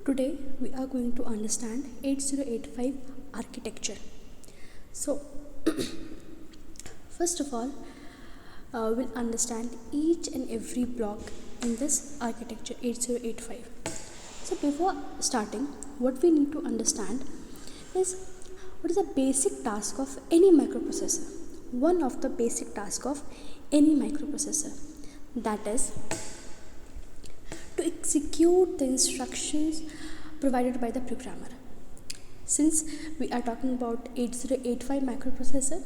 Today we are going to understand 8085 architecture. So first of all, we'll understand each and every block in this architecture 8085. So before starting, what we need to understand is what is the basic task of any microprocessor. One of the basic tasks of any microprocessor, that is to execute the instructions provided by the programmer. Since we are talking about 8085 microprocessor,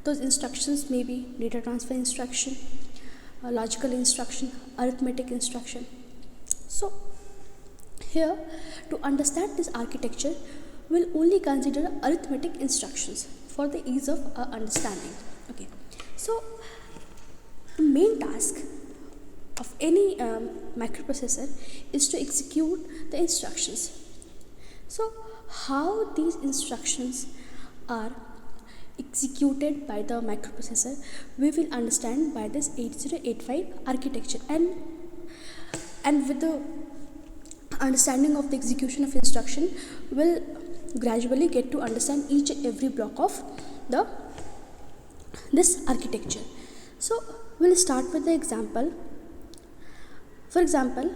those instructions may be data transfer instruction, logical instruction, arithmetic instruction. So here, to understand this architecture, we'll only consider arithmetic instructions for the ease of understanding. Okay, so the main task of any microprocessor is to execute the instructions. So how these instructions are executed by the microprocessor, we will understand by this 8085 architecture, and with the understanding of the execution of instruction, we'll gradually get to understand each and every block of this architecture. So we'll start with the example. For example,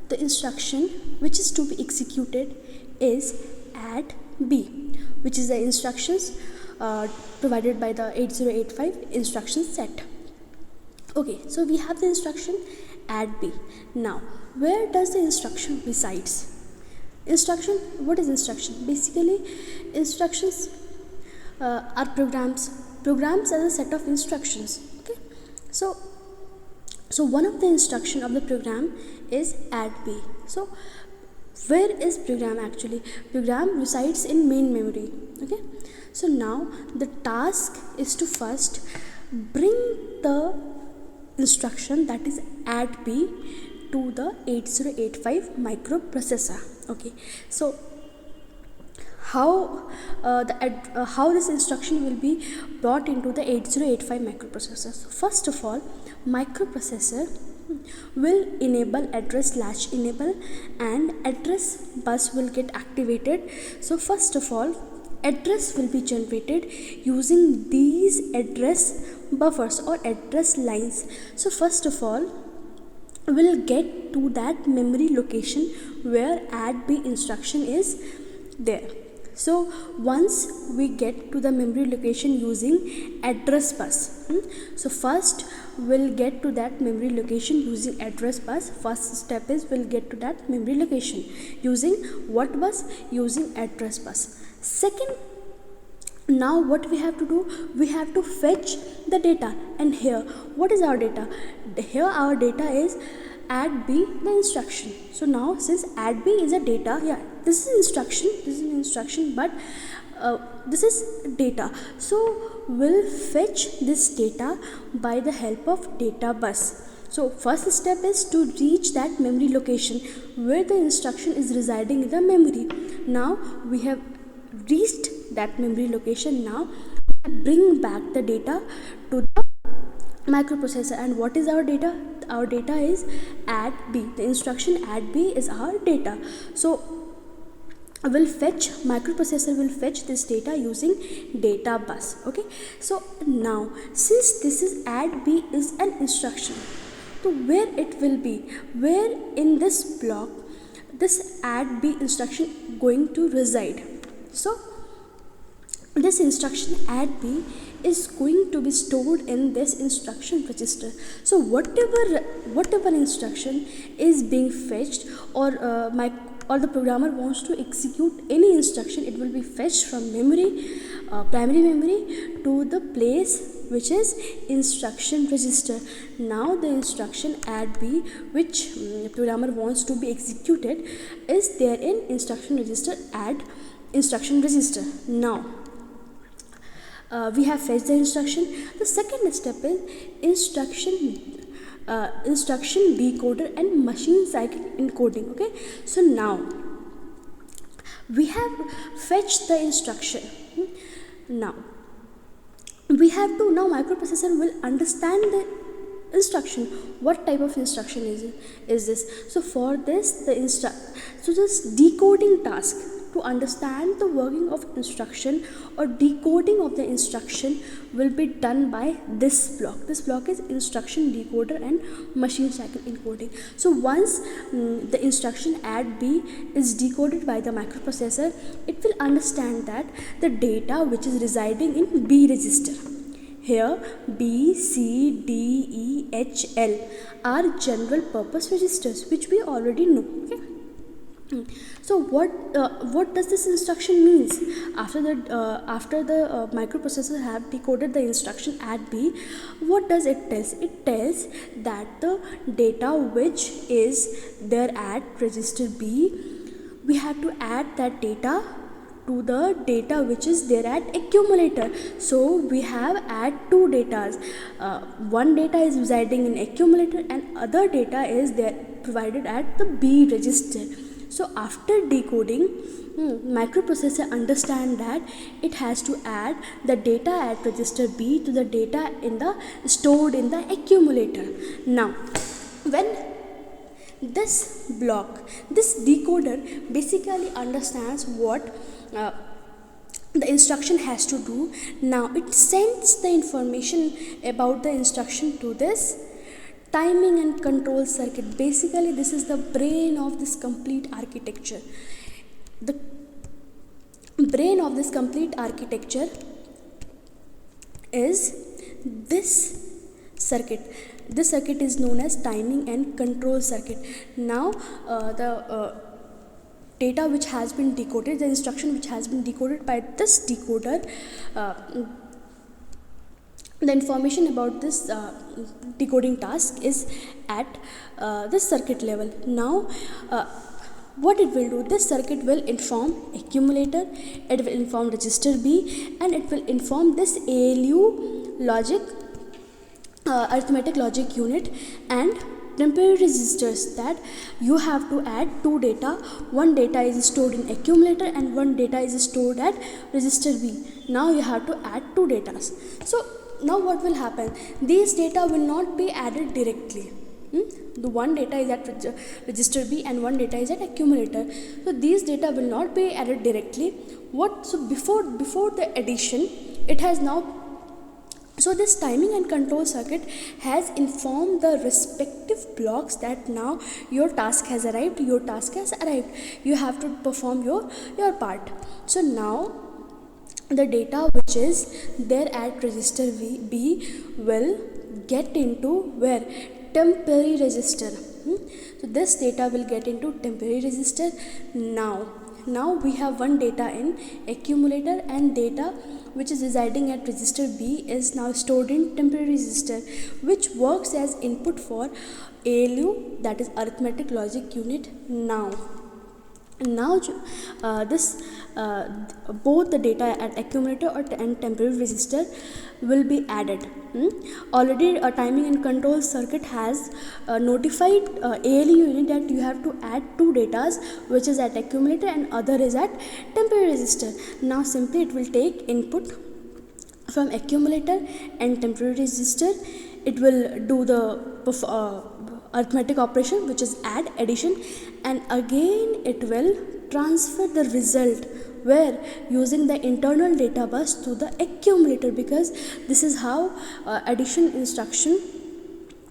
the instruction which is to be executed is add B, which is the instructions provided by the 8085 instruction set. Okay, so we have the instruction add B. Now, where does the instruction resides? Instruction, what is instruction? Basically, instructions are programs. Programs are a set of instructions. Okay, so one of the instruction of the program is add B. So where is program actually? Program resides in main memory. Okay, so now the task is to first bring the instruction, that is add B, to the 8085 microprocessor. Okay, so how this instruction will be brought into the 8085 microprocessor. So first of all, microprocessor will enable address latch enable and address bus will get activated. So first of all, address will be generated using these address buffers or address lines. So first of all, we'll get to that memory location where add B instruction is there. So once we get to the memory location using address bus, so first we'll get to that memory location using address bus. First step is we'll get to that memory location using what bus? Using address bus. Second, now what we have to do? We have to fetch the data, and here what is our data? Here our data is add B, the instruction. So now since add B is a data, this is an instruction, but this is data. So we'll fetch this data by the help of data bus. So first step is to reach that memory location where the instruction is residing in the memory. Now we have reached that memory location. Now bring back the data to the microprocessor. And what is our data? Our data is add B. The instruction add B is our data. So microprocessor will fetch this data using data bus. Okay, so now since this is add B is an instruction, so where it will be, where in this block this add B instruction going to reside? So this instruction add B is going to be stored in this instruction register. So whatever instruction is being fetched, or the programmer wants to execute any instruction, it will be fetched from memory, primary memory, to the place which is instruction register. Now the instruction add B, which programmer wants to be executed, is there in instruction register, add instruction register. Now we have fetched the instruction. The second step is instruction decoder and machine cycle encoding. Okay, so now we have fetched the instruction. Now we have to, now microprocessor will understand the instruction. What type of instruction is this? So for this, this decoding task, to understand the working of instruction or decoding of the instruction, will be done by this block. This block is instruction decoder and machine cycle encoding. So once the instruction add B is decoded by the microprocessor, it will understand that the data which is residing in B register. Here B, C, D, E, H, L are general purpose registers, which we already know. Okay. So what does this instruction means? After the microprocessor have decoded the instruction add B, what does it tells? It tells that the data which is there at register B, we have to add that data to the data which is there at accumulator. So we have add two datas. One data is residing in accumulator and other data is there provided at the B register. So after decoding, microprocessor understand that it has to add the data at register B to the data stored in the accumulator. Now when this block, this decoder basically understands what the instruction has to do. Now it sends the information about the instruction to this timing and control circuit. Basically this is the brain of this complete architecture. The brain of this complete architecture is this circuit. This circuit is known as timing and control circuit. Now the data which has been decoded, the instruction which has been decoded by this decoder, the information about this decoding task is at this circuit level. Now what it will do, this circuit will inform accumulator, it will inform register B, and it will inform this ALU logic, arithmetic logic unit, and temporary registers, that you have to add two data. One data is stored in accumulator and one data is stored at register B. Now you have to add two data. So now what will happen? These data will not be added directly. The one data is at register B and one data is at accumulator. So these data will not be added directly. So before the addition, it has now, so this timing and control circuit has informed the respective blocks that now your task has arrived, you have to perform your part. So now the data which is there at register B will get into where? Temporary register. So this data will get into temporary register. Now we have one data in accumulator, and data which is residing at register B is now stored in temporary register, which works as input for ALU, that is arithmetic logic unit. Now both the data at accumulator and temporary register will be added. Already a timing and control circuit has notified ALU unit that you have to add two datas, which is at accumulator and other is at temporary register. Now simply it will take input from accumulator and temporary register. It will do the arithmetic operation, which is add, addition, and again it will transfer the result where? Using the internal data bus to the accumulator, because this is how addition instruction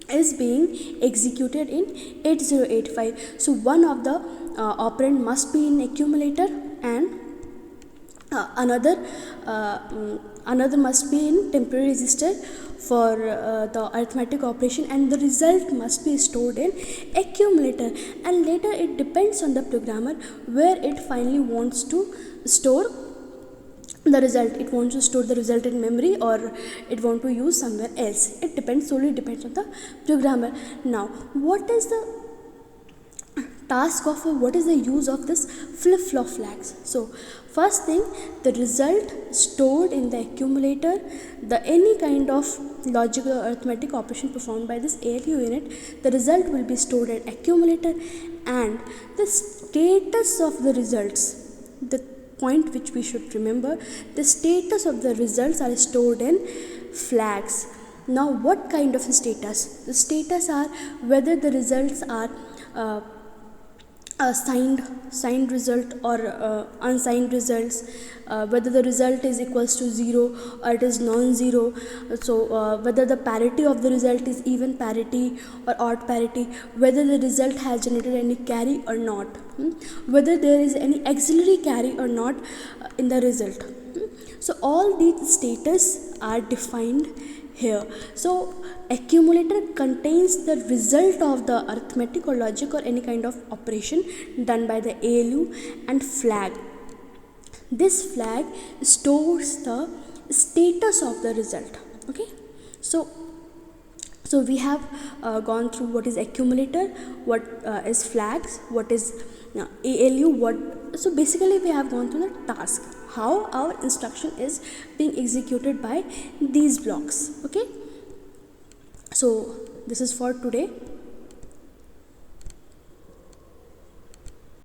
is being executed in 8085. So one of the operand must be in accumulator and another must be in temporary register for the arithmetic operation, and the result must be stored in accumulator, and later it depends on the programmer where it finally wants to store the result. It wants to store the result in memory or it wants to use somewhere else. It solely depends on the programmer. Now what is the task of, what is the use of this flip-flop flags? So first thing, the result stored in the accumulator, any kind of logical or arithmetic operation performed by this ALU unit, the result will be stored at accumulator, and the status of the results, the point which we should remember, the status of the results are stored in flags. Now what kind of status? The status are whether the results are a signed result or unsigned results, whether the result is equals to 0 or it is non-zero. So whether the parity of the result is even parity or odd parity, whether the result has generated any carry or not, whether there is any auxiliary carry or not in the result. So all these status are defined here. So accumulator contains the result of the arithmetic or logic or any kind of operation done by the ALU, and flag. This flag stores the status of the result. Okay, so we have gone through what is accumulator, what is flags, what is ALU, so basically we have gone through the task, how our instruction is being executed by these blocks. Okay, so this is for today.